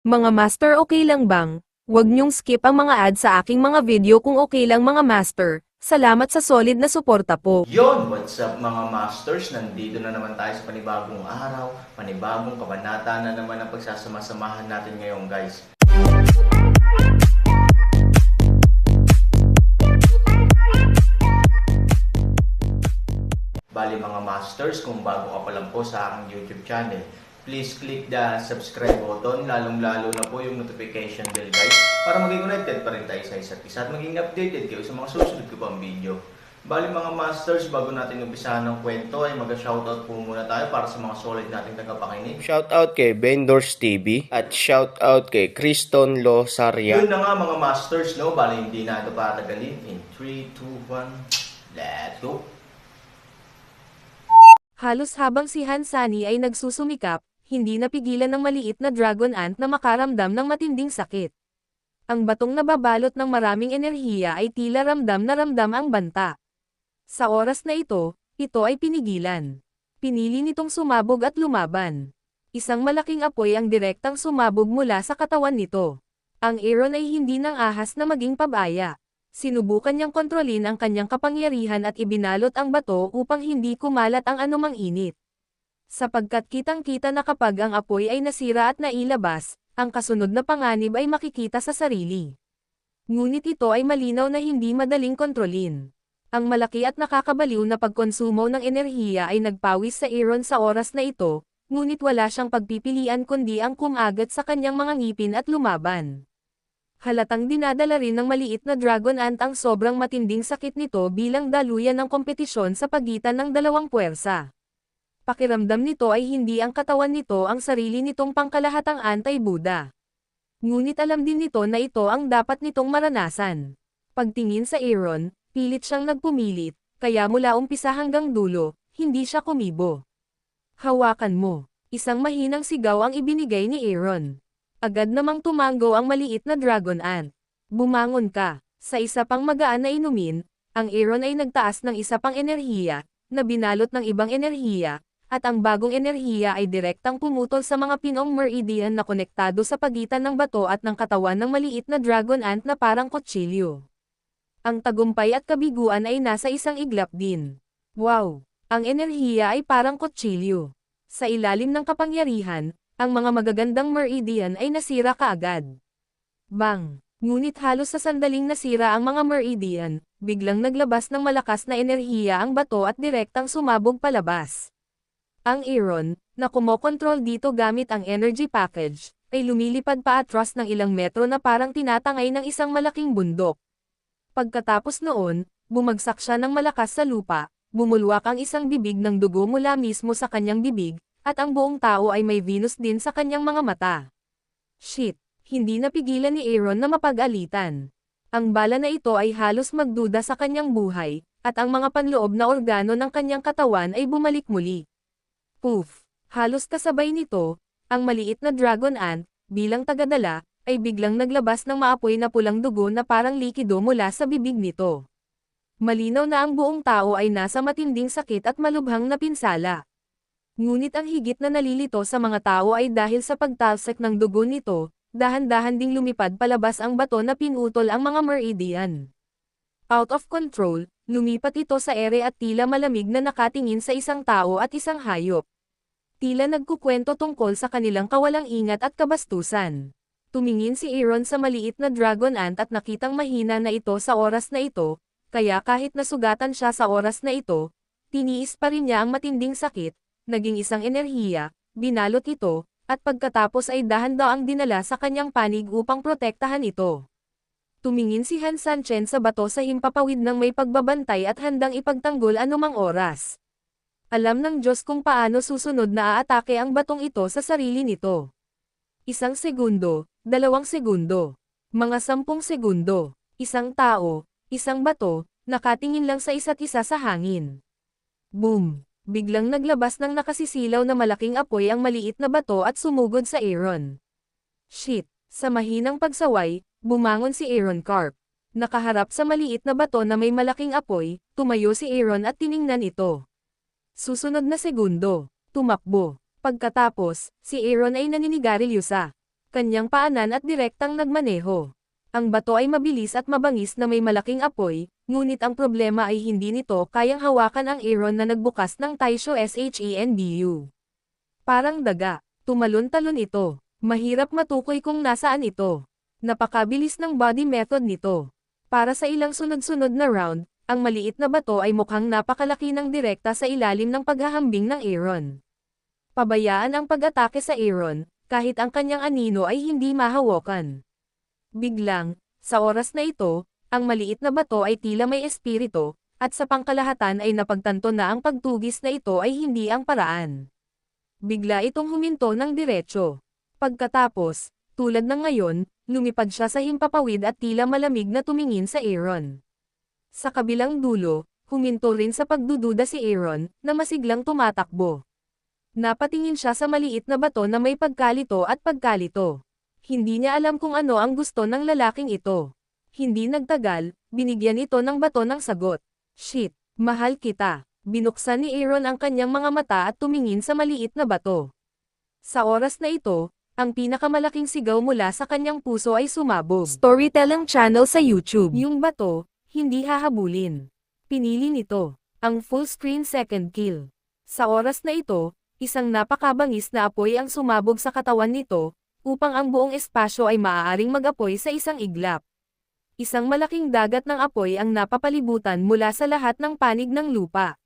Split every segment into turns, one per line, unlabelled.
Mga master, okay lang bang? Huwag niyong skip ang mga ad sa aking mga video kung okay lang mga master. Salamat sa solid na suporta po.
Yon, what's up mga masters? Nandito na naman tayo sa panibagong araw, panibagong kabanata na naman ang pagsasama-samahan natin ngayon guys. Bali mga masters, kung bago ka pa lang po sa aking YouTube channel, please click the subscribe button, lalong-lalo na po yung notification bell guys, para maging connected pa rin tayo sa isa't isa at maging updated kayo sa mga susunod ko pang video. Bali mga masters, bago natin umpisahan ng kwento ay mag-shoutout po muna tayo para sa mga solid nating tagapakinig.
Shoutout kay Vendors TV at shoutout kay Criston Losaria.
Yun na nga mga masters, no? Bali hindi na ito patagalin. In 3, 2, 1, let's go!
Halos habang si Hansani ay nagsusumikap, hindi napigilan ng maliit na dragon ant na makaramdam ng matinding sakit. Ang batong nababalot ng maraming enerhiya ay tila ramdam na ramdam ang banta. Sa oras na ito ay pinigilan. Pinili nitong sumabog at lumaban. Isang malaking apoy ang direktang sumabog mula sa katawan nito. Ang Aaron ay hindi nang ahas na maging pabaya. Sinubukan niyang kontrolin ang kanyang kapangyarihan at ibinalot ang bato upang hindi kumalat ang anumang init. Sapagkat kitang-kita na kapag ang apoy ay nasira at nailabas, ang kasunod na panganib ay makikita sa sarili. Ngunit ito ay malinaw na hindi madaling kontrolin. Ang malaki at nakakabaliw na pagkonsumo ng enerhiya ay nagpawis sa Aaron sa oras na ito, ngunit wala siyang pagpipilian kundi ang kumagat sa kanyang mga ngipin at lumaban. Halatang dinadala rin ng maliit na dragon ant ang sobrang matinding sakit nito bilang daluyan ng kompetisyon sa pagitan ng dalawang puwersa. Pakiramdam nito ay hindi ang katawan nito ang sarili nitong pangkalahatang anti-Buddha. Ngunit alam din nito na ito ang dapat nitong maranasan. Pagtingin sa Aaron, pilit siyang nagpumilit, kaya mula umpisa hanggang dulo, hindi siya kumibo. Hawakan mo. Isang mahinang sigaw ang ibinigay ni Aaron. Agad namang tumanggo ang maliit na dragon ant. Bumangon ka. Sa isa pang magaan na inumin, ang Aaron ay nagtaas ng isa pang enerhiya, na binalot ng ibang enerhiya, at ang bagong enerhiya ay direktang pumutol sa mga pinong meridian na konektado sa pagitan ng bato at ng katawan ng maliit na dragon ant na parang kutsilyo. Ang tagumpay at kabiguan ay nasa isang iglap din. Wow! Ang enerhiya ay parang kutsilyo. Sa ilalim ng kapangyarihan, ang mga magagandang meridian ay nasira kaagad. Bang! Ngunit halos sa sandaling nasira ang mga meridian, biglang naglabas ng malakas na enerhiya ang bato at direktang sumabog palabas. Ang Aaron, na kumokontrol dito gamit ang energy package, ay lumilipad pa atras ng ilang metro na parang tinatangay ng isang malaking bundok. Pagkatapos noon, bumagsak siya ng malakas sa lupa, bumulwak ang isang bibig ng dugo mula mismo sa kanyang bibig, at ang buong tao ay may Venus din sa kanyang mga mata. Shit! Hindi napigilan ni Aaron na mapag-alitan. Ang bala na ito ay halos magduda sa kanyang buhay, at ang mga panloob na organo ng kanyang katawan ay bumalik muli. Poof! Halos kasabay nito, ang maliit na dragon ant, bilang tagadala, ay biglang naglabas ng maapoy na pulang dugo na parang likido mula sa bibig nito. Malinaw na ang buong tao ay nasa matinding sakit at malubhang na pinsala. Ngunit ang higit na nalilito sa mga tao ay dahil sa pagtalsik ng dugo nito, dahan-dahan ding lumipad palabas ang bato na pinutol ang mga meridian. Out of control, lumipat ito sa ere at tila malamig na nakatingin sa isang tao at isang hayop. Tila nagkukwento tungkol sa kanilang kawalang ingat at kabastusan. Tumingin si Aaron sa maliit na dragon ant at nakitang mahina na ito sa oras na ito, kaya kahit nasugatan siya sa oras na ito, tiniis pa rin niya ang matinding sakit, naging isang enerhiya, binalot ito, at pagkatapos ay dahan-daang dinala sa kanyang panig upang protektahan ito. Tumingin si Han Sanchen sa bato sa himpapawid ng may pagbabantay at handang ipagtanggol anumang oras. Alam ng Diyos kung paano susunod na aatake ang batong ito sa sarili nito. 1 segundo, 2 segundo, mga 10 segundo, isang tao, isang bato, nakatingin lang sa isa't isa sa hangin. Boom! Biglang naglabas ng nakasisilaw na malaking apoy ang maliit na bato at sumugod sa Aaron. Shit! Sa mahinang pagsaway, bumangon si Aaron Carp. Nakaharap sa maliit na bato na may malaking apoy, tumayo si Aaron at tiningnan ito. Susunod na segundo, tumakbo. Pagkatapos, si Aaron ay naninigarilyo sa kanyang paanan at direktang nagmaneho. Ang bato ay mabilis at mabangis na may malaking apoy, ngunit ang problema ay hindi nito kayang hawakan ang Aaron na nagbukas ng Taisho Shenbu. Parang daga, tumalon-talon ito. Mahirap matukoy kung nasaan ito. Napakabilis ng body method nito. Para sa ilang sunod-sunod na round, ang maliit na bato ay mukhang napakalaki ng direkta sa ilalim ng paghahambing ng Aaron. Pabayaan ang pag-atake sa Aaron, kahit ang kanyang anino ay hindi mahawakan. Biglang, sa oras na ito, ang maliit na bato ay tila may espiritu, at sa pangkalahatan ay napagtanto na ang pagtugis na ito ay hindi ang paraan. Bigla itong huminto ng diretso. Pagkatapos, tulad ng ngayon, lumipad siya sa himpapawid at tila malamig na tumingin sa Aaron. Sa kabilang dulo, huminto rin sa pagdududa si Aaron, na masiglang tumatakbo. Napatingin siya sa maliit na bato na may pagkalito at pagkalito. Hindi niya alam kung ano ang gusto ng lalaking ito. Hindi nagtagal, binigyan ito ng bato ng sagot. Shit, mahal kita. Binuksan ni Aaron ang kanyang mga mata at tumingin sa maliit na bato. Sa oras na ito, ang pinakamalaking sigaw mula sa kanyang puso ay sumabog. Storytelling channel sa YouTube. Yung bato, hindi hahabulin. Pinili nito, ang full screen second kill. Sa oras na ito, isang napakabangis na apoy ang sumabog sa katawan nito, upang ang buong espasyo ay maaaring mag-apoy sa isang iglap. Isang malaking dagat ng apoy ang napapalibutan mula sa lahat ng panig ng lupa.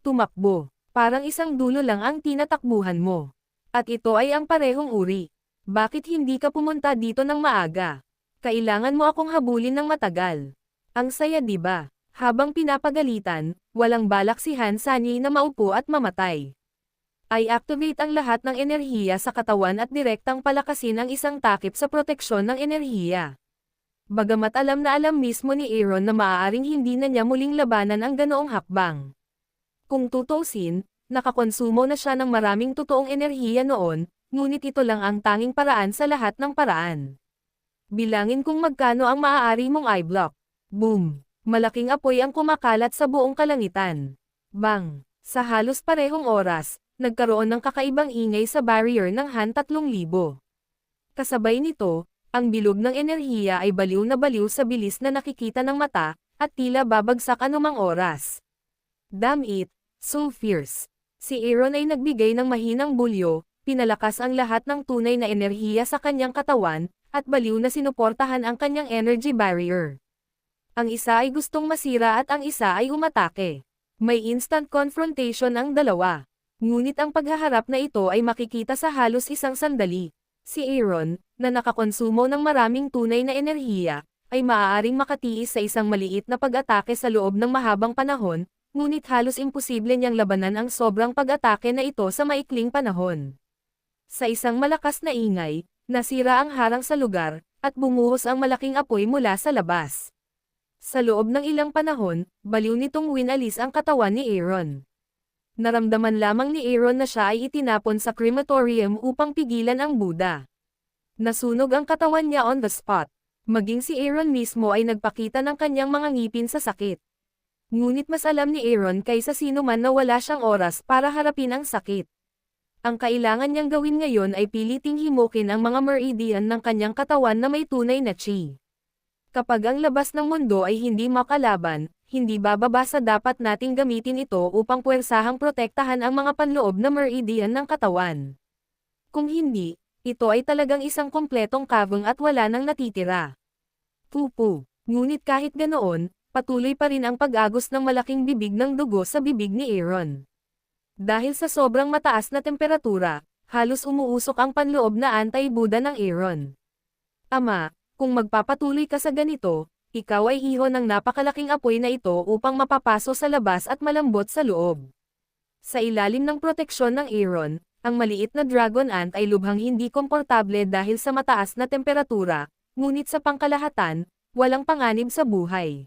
Tumakbo, parang isang dulo lang ang tinatakbuhan mo. At ito ay ang parehong uri. Bakit hindi ka pumunta dito ng maaga? Kailangan mo akong habulin ng matagal. Ang saya diba? Habang pinapagalitan, walang balak si Hansani na maupo at mamatay. Ay activate ang lahat ng enerhiya sa katawan at direktang palakasin ang isang takip sa proteksyon ng enerhiya. Bagamat alam na alam mismo ni Aaron na maaaring hindi na niya muling labanan ang ganoong hakbang. Kung tutuusin, nakakonsumo na siya ng maraming totoong enerhiya noon, ngunit ito lang ang tanging paraan sa lahat ng paraan. Bilangin kung magkano ang maaari mong i-block. Boom! Malaking apoy ang kumakalat sa buong kalangitan. Bang! Sa halos parehong oras, nagkaroon ng kakaibang ingay sa barrier ng Han 3000. Kasabay nito, ang bilog ng enerhiya ay baliw na baliw sa bilis na nakikita ng mata, at tila babagsak anumang oras. Damn it, so fierce. Si Aaron ay nagbigay ng mahinang bulyo, pinalakas ang lahat ng tunay na enerhiya sa kanyang katawan, at baliw na sinuportahan ang kanyang energy barrier. Ang isa ay gustong masira at ang isa ay umatake. May instant confrontation ang dalawa. Ngunit ang paghaharap na ito ay makikita sa halos isang sandali. Si Aaron, na nakakonsumo ng maraming tunay na enerhiya, ay maaaring makatiis sa isang maliit na pag-atake sa loob ng mahabang panahon, ngunit halos imposible niyang labanan ang sobrang pag-atake na ito sa maikling panahon. Sa isang malakas na ingay, nasira ang harang sa lugar, at bumuhos ang malaking apoy mula sa labas. Sa loob ng ilang panahon, baliw nitong winalis ang katawan ni Aaron. Naramdaman lamang ni Aaron na siya ay itinapon sa crematorium upang pigilan ang Buddha. Nasunog ang katawan niya on the spot. Maging si Aaron mismo ay nagpakita ng kanyang mga ngipin sa sakit. Ngunit mas alam ni Aaron kaysa sino man na wala siyang oras para harapin ang sakit. Ang kailangan niyang gawin ngayon ay piliting himukin ang mga meridian ng kanyang katawan na may tunay na chi. Kapag ang labas ng mundo ay hindi makalaban, hindi bababa sa dapat nating gamitin ito upang puwersahang protektahan ang mga panloob na meridian ng katawan. Kung hindi, ito ay talagang isang kompletong kavang at wala nang natitira. Pupu. Ngunit kahit ganoon, patuloy pa rin ang pag-agos ng malaking bibig ng dugo sa bibig ni Aaron. Dahil sa sobrang mataas na temperatura, halos umuusok ang panloob na anti-Buddha ng Aaron. Ama, kung magpapatuloy ka sa ganito, ikaw ay iho ng napakalaking apoy na ito upang mapapaso sa labas at malambot sa loob. Sa ilalim ng proteksyon ng Aaron, ang maliit na dragon ant ay lubhang hindi komportable dahil sa mataas na temperatura, ngunit sa pangkalahatan, walang panganib sa buhay.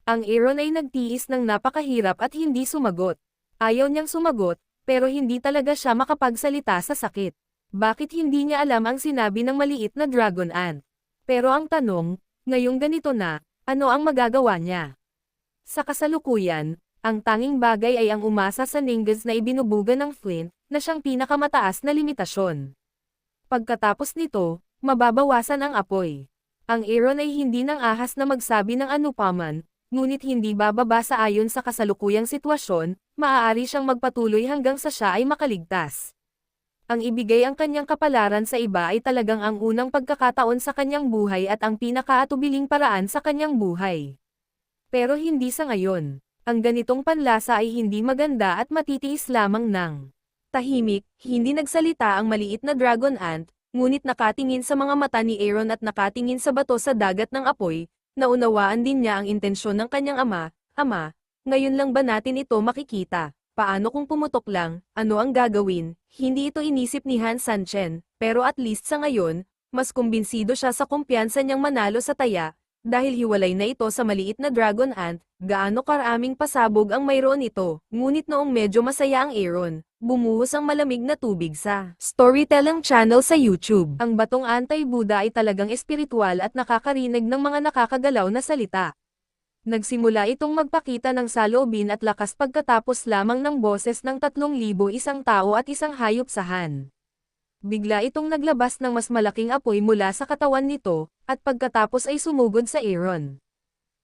Ang Aaron ay nagtiis ng napakahirap at hindi sumagot. Ayaw niyang sumagot, pero hindi talaga siya makapagsalita sa sakit. Bakit hindi niya alam ang sinabi ng maliit na dragon ant? Pero ang tanong, ngayong ganito na, ano ang magagawa niya? Sa kasalukuyan, ang tanging bagay ay ang umasa sa ningas na ibinubuga ng Flint, na siyang pinakamataas na limitasyon. Pagkatapos nito, mababawasan ang apoy. Ang Aaron ay hindi nang ahas na magsabi ng anupaman, ngunit hindi bababa sa ayon sa kasalukuyang sitwasyon, maaari siyang magpatuloy hanggang sa siya ay makaligtas. Ang ibigay ang kanyang kapalaran sa iba ay talagang ang unang pagkakataon sa kanyang buhay at ang pinakaatubiling paraan sa kanyang buhay. Pero hindi sa ngayon. Ang ganitong panlasa ay hindi maganda at matitiis lamang ng tahimik. Hindi nagsalita ang maliit na dragon ant, ngunit nakatingin sa mga mata ni Aaron at nakatingin sa bato sa dagat ng apoy. Naunawaan din niya ang intensyon ng kanyang ama. Ama, ngayon lang ba natin ito makikita? Paano kung pumutok lang? Ano ang gagawin? Hindi ito inisip ni Han Sanchen, pero at least sa ngayon, mas kumbinsido siya sa kumpiyansa niyang manalo sa taya, dahil hiwalay na ito sa maliit na dragon ant. Gaano karaming pasabog ang mayroon ito, ngunit noong medyo masaya ang Aaron, bumuhos ang malamig na tubig sa storytelling channel sa YouTube. Ang batong anti-Buddha ay talagang espiritual at nakakarinig ng mga nakakagalaw na salita. Nagsimula itong magpakita ng saloobin at lakas pagkatapos lamang ng boses ng 3,000 isang tao at isang hayop sa Han. Bigla itong naglabas ng mas malaking apoy mula sa katawan nito, at pagkatapos ay sumugod sa Aaron.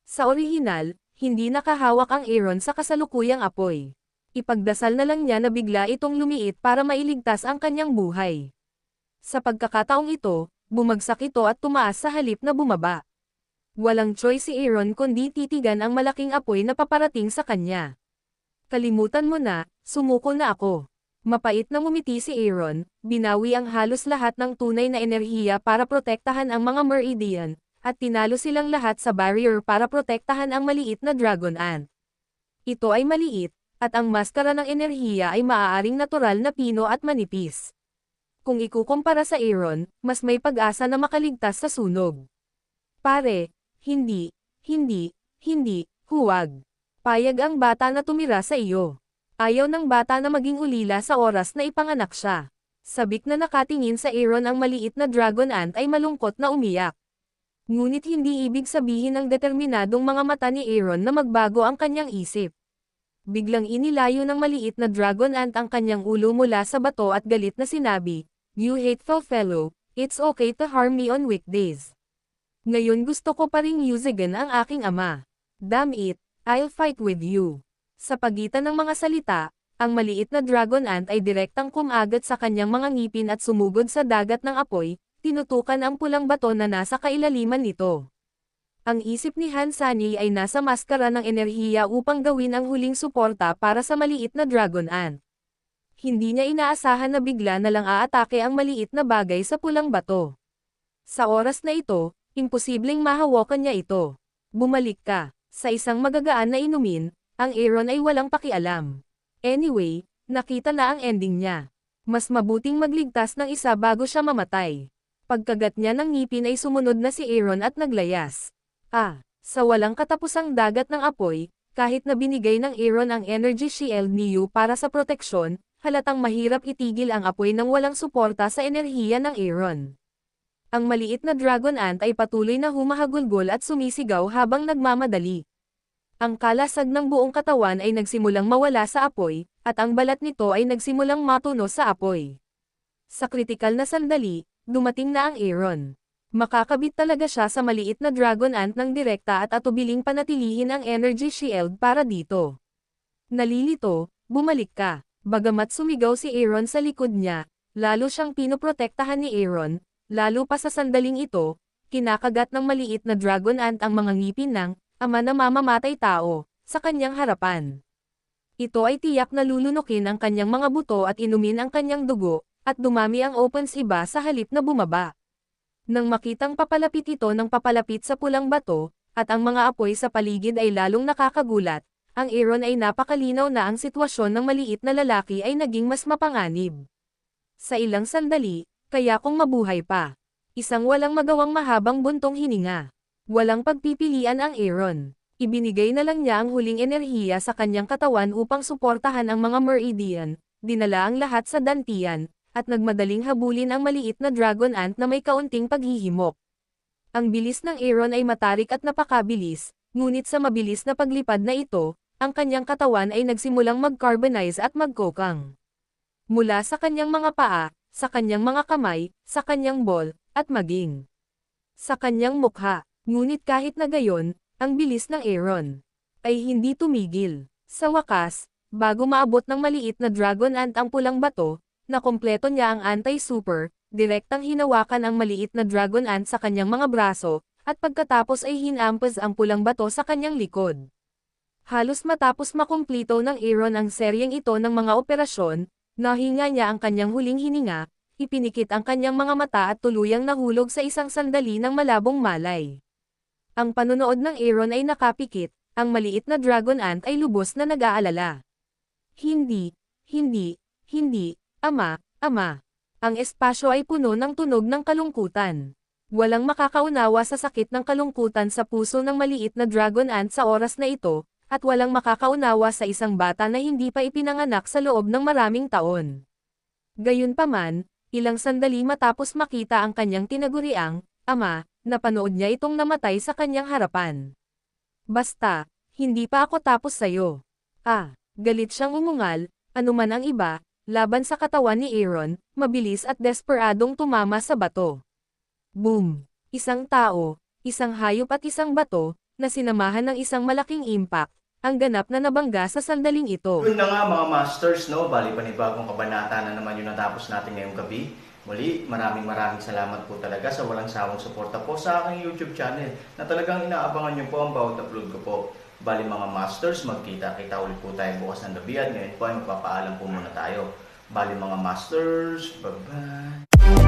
Sa orihinal, hindi nakahawak ang Aaron sa kasalukuyang apoy. Ipagdasal na lang niya na bigla itong lumiit para mailigtas ang kanyang buhay. Sa pagkakataong ito, bumagsak ito at tumaas sa halip na bumaba. Walang choice si Aaron kundi titigan ang malaking apoy na paparating sa kanya. Kalimutan mo na, sumuko na ako. Mapait na ngumiti si Aaron, binawi ang halos lahat ng tunay na enerhiya para protektahan ang mga Meridian, at tinalo silang lahat sa barrier para protektahan ang maliit na dragon ant. Ito ay maliit, at ang maskara ng enerhiya ay maaaring natural na pino at manipis. Kung ikukumpara sa Aaron, mas may pag-asa na makaligtas sa sunog. Pare, hindi, huwag. Payag ang bata na tumira sa iyo. Ayaw ng bata na maging ulila sa oras na ipanganak siya. Sabik na nakatingin sa Aaron ang maliit na dragon ant ay malungkot na umiyak. Ngunit hindi ibig sabihin ng determinadong mga mata ni Aaron na magbago ang kanyang isip. Biglang inilayo ng maliit na dragon ant ang kanyang ulo mula sa bato at galit na sinabi, "You hateful fellow, it's okay to harm me on weekdays. Ngayon gusto ko pa ring yuzigan ang aking ama. Damn it, I'll fight with you." Sa pagitan ng mga salita, ang maliit na dragon ant ay direktang kumagat sa kanyang mga ngipin at sumugod sa dagat ng apoy, tinutukan ang pulang bato na nasa kailaliman nito. Ang isip ni Han Sani ay nasa maskara ng enerhiya upang gawin ang huling suporta para sa maliit na dragon ant. Hindi niya inaasahan na bigla na lang aatake ang maliit na bagay sa pulang bato. Sa oras na ito, imposibleng mahawakan niya ito. Bumalik ka. Sa isang magagaan na inumin, ang Aaron ay walang pakialam. Anyway, nakita na ang ending niya. Mas mabuting magligtas ng isa bago siya mamatay. Pagkagat niya ng ngipin ay sumunod na si Aaron at naglayas. Sa walang katapusang dagat ng apoy, kahit na binigay ng Aaron ang energy shield ni Yu para sa proteksyon, halatang mahirap itigil ang apoy nang walang suporta sa enerhiya ng Aaron. Ang maliit na dragon ant ay patuloy na humahagulgol at sumisigaw habang nagmamadali. Ang kalasag ng buong katawan ay nagsimulang mawala sa apoy, at ang balat nito ay nagsimulang matunos sa apoy. Sa kritikal na sandali, dumating na ang Aaron. Makakabit talaga siya sa maliit na dragon ant ng direkta at atubiling panatilihin ang energy shield para dito. Nalilito, bumalik ka. Bagamat sumigaw si Aaron sa likod niya, lalo siyang pinoprotektahan ni Aaron, lalo pa sa sandaling ito, kinakagat ng maliit na dragon ant ang mga ngipin ng ama na mamamatay tao sa kanyang harapan. Ito ay tiyak na lulunukin ang kanyang mga buto at inumin ang kanyang dugo, at dumami ang opens iba sa halip na bumaba. Nang makitang papalapit ito ng papalapit sa pulang bato, at ang mga apoy sa paligid ay lalong nakakagulat, ang Aaron ay napakalinaw na ang sitwasyon ng maliit na lalaki ay naging mas mapanganib. Sa ilang sandali, kaya kung mabuhay pa. Isang walang magawang mahabang buntong hininga. Walang pagpipilian ang Aaron. Ibinigay na lang niya ang huling enerhiya sa kanyang katawan upang suportahan ang mga Meridian, dinala ang lahat sa dantian, at nagmadaling habulin ang maliit na dragon ant na may kaunting paghihimok. Ang bilis ng Aaron ay matarik at napakabilis, ngunit sa mabilis na paglipad na ito, ang kanyang katawan ay nagsimulang mag-carbonize at magkokang. Mula sa kanyang mga paa, sa kanyang mga kamay, sa kanyang ball, at maging sa kanyang mukha. Ngunit kahit na gayon, ang bilis ng Aaron ay hindi tumigil. Sa wakas, bago maabot ng maliit na dragon ant ang pulang bato, na kompleto niya ang anti-super, direktang hinawakan ang maliit na dragon ant sa kanyang mga braso, at pagkatapos ay hinampas ang pulang bato sa kanyang likod. Halos matapos makumplito ng Aaron ang seryeng ito ng mga operasyon, nahinga niya ang kanyang huling hininga, ipinikit ang kanyang mga mata at tuluyang nahulog sa isang sandali ng malabong malay. Ang panunood ng Aaron ay nakapikit, ang maliit na dragon ant ay lubos na nag-aalala. Hindi, ama. Ang espasyo ay puno ng tunog ng kalungkutan. Walang makakaunawa sa sakit ng kalungkutan sa puso ng maliit na dragon ant sa oras na ito, at walang makakaunawa sa isang bata na hindi pa ipinanganak sa loob ng maraming taon. Gayunpaman, ilang sandali matapos makita ang kanyang tinaguriang ama, napanood niya itong namatay sa kanyang harapan. Basta, hindi pa ako tapos sa'yo. Galit siyang umungal, anuman ang iba, laban sa katawan ni Aaron, mabilis at desperadong tumama sa bato. Boom! Isang tao, isang hayop at isang bato, na sinamahan ng isang malaking impact, ang ganap na nabangga sa sandaling ito.
Yun na nga mga masters, no? Bali panibagong kabanata na naman yung natapos natin ngayong gabi. Muli, maraming salamat po talaga sa walang sawang suporta po sa aking YouTube channel na talagang inaabangan nyo po ang bawat upload ko po. Bali mga masters, magkita-kita ulit po tayo bukas ng gabi at ngayon po ay magpapaalam po muna tayo. Bali mga masters, bye-bye!